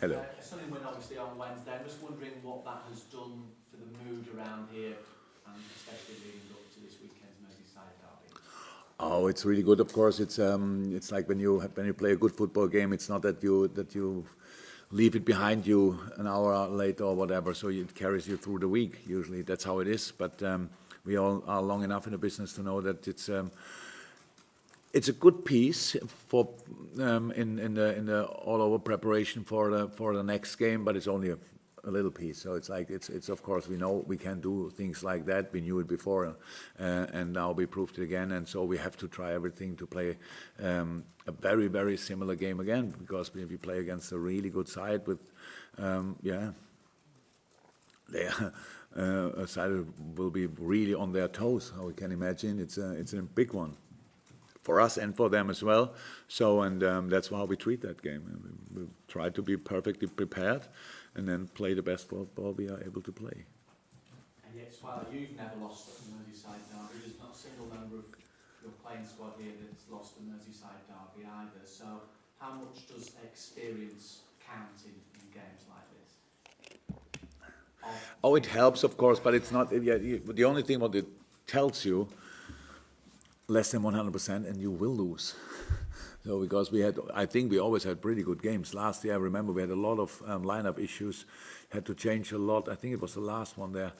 Hello. A stunning win obviously on Wednesday. I'm just wondering what that has done for the mood around here, and especially leading up to this weekend's Merseyside derby. Oh, it's really good. Of course, it's like when you play a good football game. It's not that you leave it behind you an hour later or whatever. So it carries you through the week. Usually, that's how it is. But we all are long enough in the business to know that it's a good piece for in the all over preparation for the next game. But it's only a little piece. So it's like it's of course we know we can do things like that. We knew it before, and now we proved it again. And so we have to try everything to play a very, very similar game again, because we play against a really good side with they a side that will be really on their toes. How we can imagine it's a big one for us and for them as well. So and that's how we treat that game. We try to be perfectly prepared, and then play the best football we are able to play. And yet, while you've never lost a Merseyside derby, there's not a single member of your playing squad here that's lost a Merseyside derby either. So, how much does experience count in games like this? Oh, it helps, of course, but it's not. Yeah, the only thing what it tells you, less than 100%, and you will lose. So because I think we always had pretty good games. Last year, I remember we had a lot of lineup issues, had to change a lot. I think it was the last one there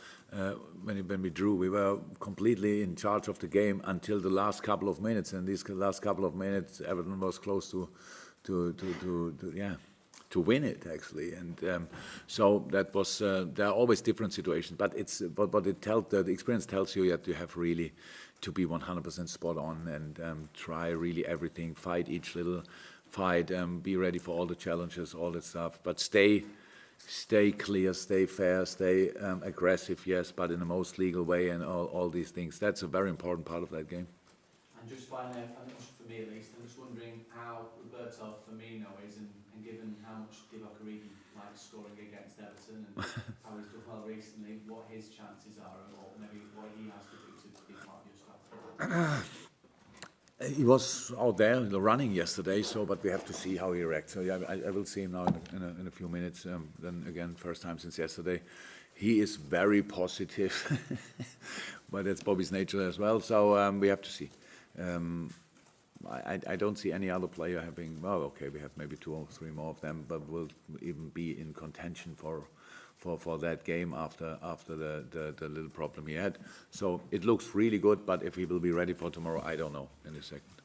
when we drew. We were completely in charge of the game until the last couple of minutes, and these last couple of minutes, Everton was close to win it actually. And so that was there are always different situations, but the experience tells you that you have really to be 100% spot on and try really everything, fight each little fight, be ready for all the challenges, all that stuff, but stay clear, stay fair, stay aggressive, yes, but in the most legal way, and all these things. That's a very important part of that game. And just finally, for me at least, I'm just wondering how Roberto Firmino is, and given how much Divock Origi likes scoring against Everton, and how he's done well recently, what his chances are, or maybe what he has to do to be part of your strategy. He was out there in the running yesterday, but we have to see how he reacts. So yeah, I will see him now in a few minutes. Then again, first time since yesterday. He is very positive, but that's Bobby's nature as well. So we have to see. I don't see any other player having. Well, okay, we have maybe 2 or 3 more of them, but will even be in contention for that game after the little problem he had. So it looks really good, but if he will be ready for tomorrow, I don't know in a second.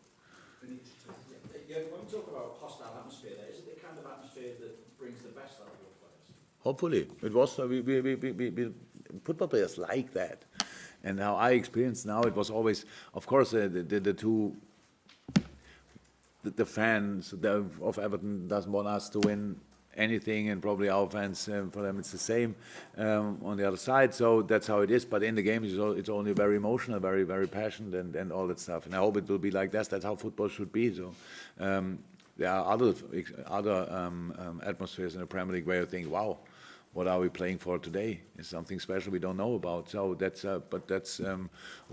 Yeah, when we talk about hostile atmosphere, there, is it the kind of atmosphere that brings the best out of your players? Hopefully, it was. We football players like that, and how I experienced now, it was always, of course, the two. The fans of Everton doesn't want us to win anything, and probably our fans, for them it's the same on the other side. So that's how it is. But in the game, it's only very emotional, very, very passionate, and all that stuff. And I hope it will be like that. That's how football should be. So there are other atmospheres in the Premier League where you think, wow, what are we playing for today? It's something special we don't know about. So that's where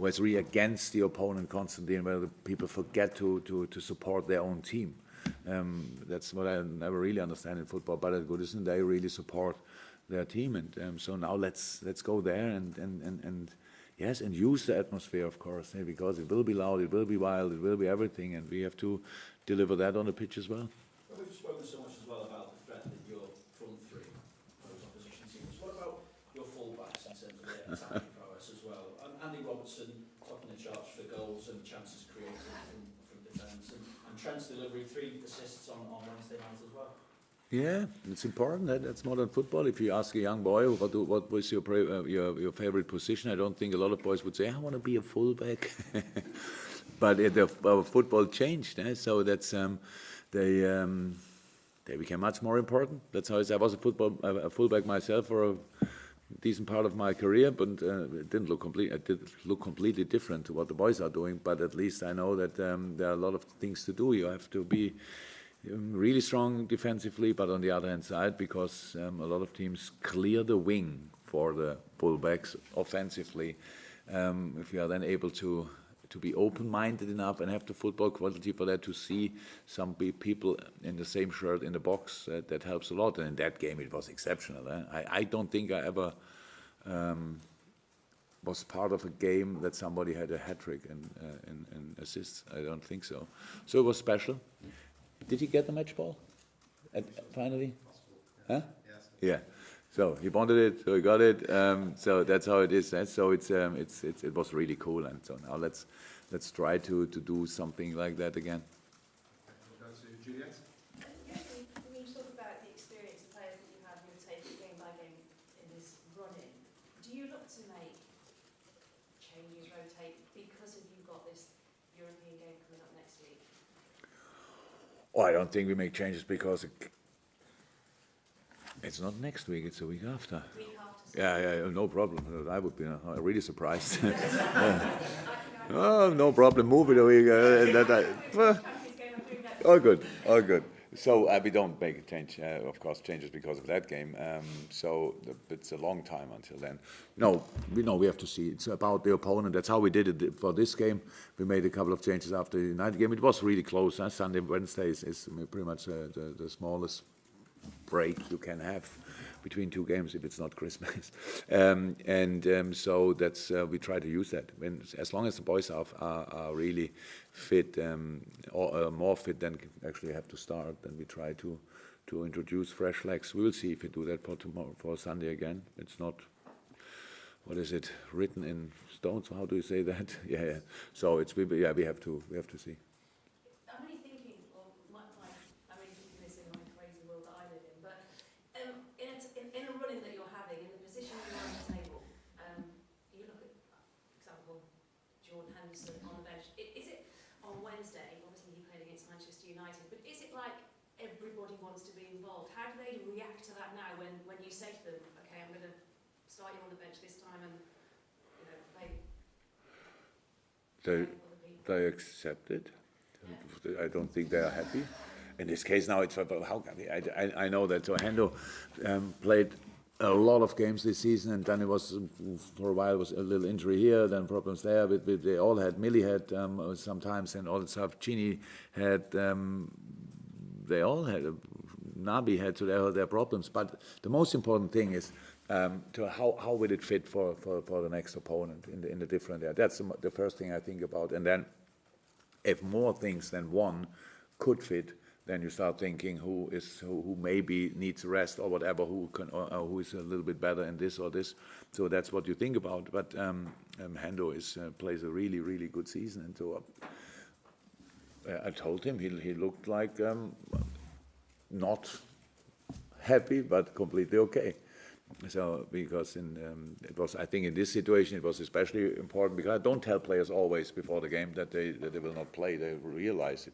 it's really against the opponent constantly, and where the people forget to support their own team. That's what I never really understand in football. But at Goodison, they really support their team, and so now let's go there and yes, and use the atmosphere, of course, because it will be loud, it will be wild, it will be everything, and we have to deliver that on the pitch as well. Well, we've spoken so much as well about the threat that your front three pose opposition teams. What about your full-backs in terms of their attacking prowess as well? Andy Robertson topping the charts for goals and chances created from defence, and Trent's delivery 3 assists on Wednesday night as well. Yeah, it's important. That's modern football. If you ask a young boy what was your favorite position, I don't think a lot of boys would say, I want to be a fullback. But football changed, so that's they became much more important. That's how it is. I was a fullback myself for a decent part of my career, but it didn't look completely different to what the boys are doing. But at least I know that there are a lot of things to do. You have to be really strong defensively, but on the other hand side, because a lot of teams clear the wing for the fullbacks offensively, if you are then able to to be open-minded enough and have the football quality for that, to see some people in the same shirt in the box. That helps a lot. And in that game, it was exceptional. I don't think I ever was part of a game that somebody had a hat-trick in assists. I don't think so. So it was special. Did he get the match ball finally? Huh? Yes. Yeah. So he wanted it, so he got it. So that's how it is. So it was really cool. And so now let's try to do something like that again. We'll go to Juliet. When you talk about the experience of players that you have, you take it game by game in this run-in, do you look to make changes, rotate, because of you've got this European game coming up next week? Oh, I don't think we make changes because it's not next week, it's a week after. Week after. Yeah, no problem. I would be really surprised. Oh, no problem. Move it a week. All good, all good. So we don't make a change, of course, changes because of that game. So it's a long time until then. No, we have to see. It's about the opponent. That's how we did it for this game. We made a couple of changes after the United game. It was really close. Sunday, Wednesday is pretty much the smallest break you can have between two games if it's not Christmas. So that's we try to use that. As long as the boys are really fit, or more fit than actually have to start, then we try to introduce fresh legs. We will see if we do that for tomorrow, for Sunday again. It's not, what is it, written in stone? So how do you say that? Yeah. So we have to see. I'm only thinking, or I'm only thinking this in my crazy world that I live in, but in a running that you're having, in the position you're on the table, you look at, for example, Jordan Henderson on the bench. Is it on Wednesday? Obviously, he played against Manchester United, but is it like everybody wants to be involved? How do they react to that now when you say to them, okay, I'm going to start you on the bench this time and play? They accept it. Yeah. I don't think they are happy. In this case now, it's how I know that Hendo played a lot of games this season, and then it was for a while was a little injury here, then problems there. But they all had. Millie had sometimes, and all the stuff. Chini had. They all had. Nabi had, so they had their problems. But the most important thing is to how will it fit for the next opponent in the different area. That's the first thing I think about, and then if more things than one could fit, then you start thinking who maybe needs rest or whatever, who is a little bit better in this or this. So that's what you think about. But Hendo plays a really, really good season, and so I told him he looked like not happy but completely okay. So because it was, I think in this situation it was especially important, because I don't tell players always before the game that they will not play. They realize it.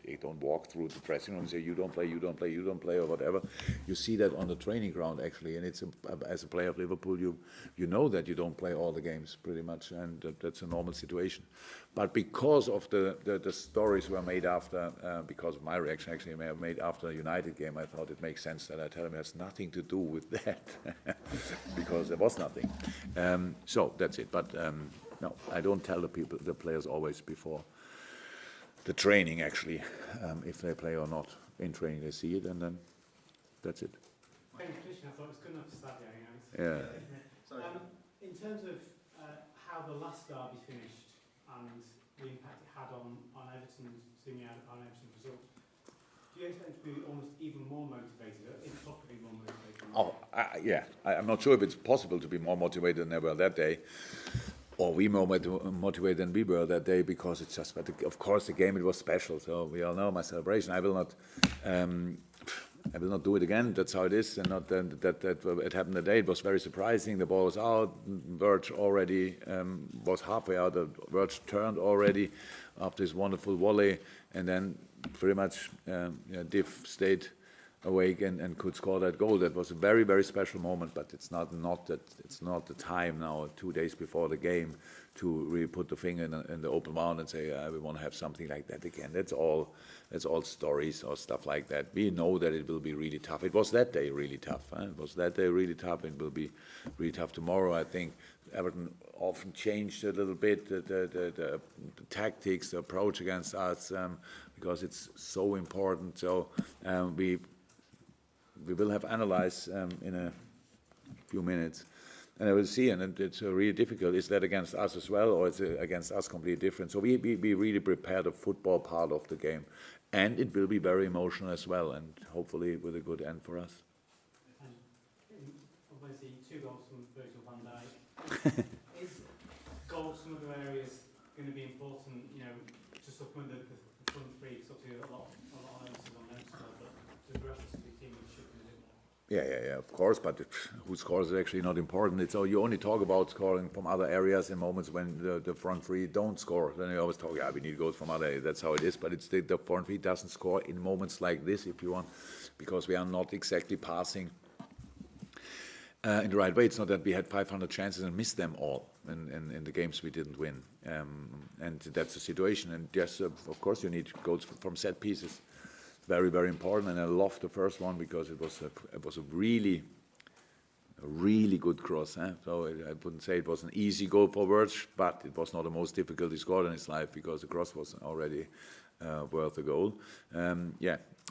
They don't walk through the dressing room and say you don't play, you don't play, you don't play, or whatever. You see that on the training ground actually, and it's as a player of Liverpool, you know that you don't play all the games pretty much, and that's a normal situation. But because of the stories were made after, because of my reaction actually made after the United game, I thought it makes sense that I tell him it has nothing to do with that. Because there was nothing. So that's it. But no, I don't tell the players always before the training actually, if they play or not. In training they see it, and then that's it. I thought it was good enough to start the Yeah. Sorry. In terms of how the last derby finished and the impact it had on Everton's result, do you expect to be almost even more motivated, if possibly more motivated? Oh, yeah. I'm not sure if it's possible to be more motivated than they were that day, or we more motivated than we were that day, because it's just. But of course, the game, it was special. So we all know my celebration. I will not do it again. That's how it is, and not that it happened today. It was very surprising. The ball was out. Verge already was halfway out. Verge turned already after his wonderful volley, and then pretty much Div stayed awake and could score that goal. That was a very, very special moment, but it's not the time now, 2 days before the game, to really put the finger in the open wound and say, we want to have something like that again. That's all stories or stuff like that. We know that it will be really tough. It was that day really tough. It was that day really tough. It will be really tough tomorrow. I think Everton often changed a little bit the tactics, the approach against us, because it's so important. So we will have analyzed in a few minutes, and I will see. And it's really difficult. Is that against us as well, or is it against us completely different? So we really prepare the football part of the game, and it will be very emotional as well, and hopefully with a good end for us. And obviously 2 goals from Virgil van Dijk. Is goals from other areas going to be important? You know, to supplement the front three, because obviously a lot of emphasis on them still, but does the rest of the team should be a bit more? Yeah, of course, but who scores is actually not important. It's all, you only talk about scoring from other areas in moments when the front three don't score. Then you always talk, we need goals from other areas. That's how it is, but it's the front three doesn't score in moments like this, if you want, because we are not exactly passing in the right way. It's not that we had 500 chances and missed them all in the games we didn't win. And that's the situation. And yes, of course, you need goals from set pieces. Very, very important. And I loved the first one because it was a really good cross. So I wouldn't say it was an easy goal for Wirtz, but it was not the most difficult he scored in his life because the cross was already worth a goal.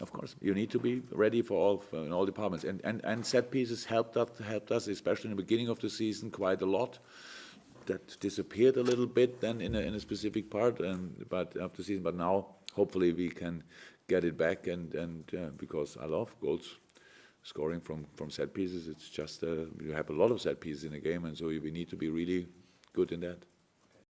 Of course, you need to be ready for in all departments. And set pieces helped us, especially in the beginning of the season, quite a lot. That disappeared a little bit then in a specific part, but of the season. But now, hopefully, we can get it back. And because I love goals, scoring from set pieces. It's just you have a lot of set pieces in a game, and so we need to be really good in that.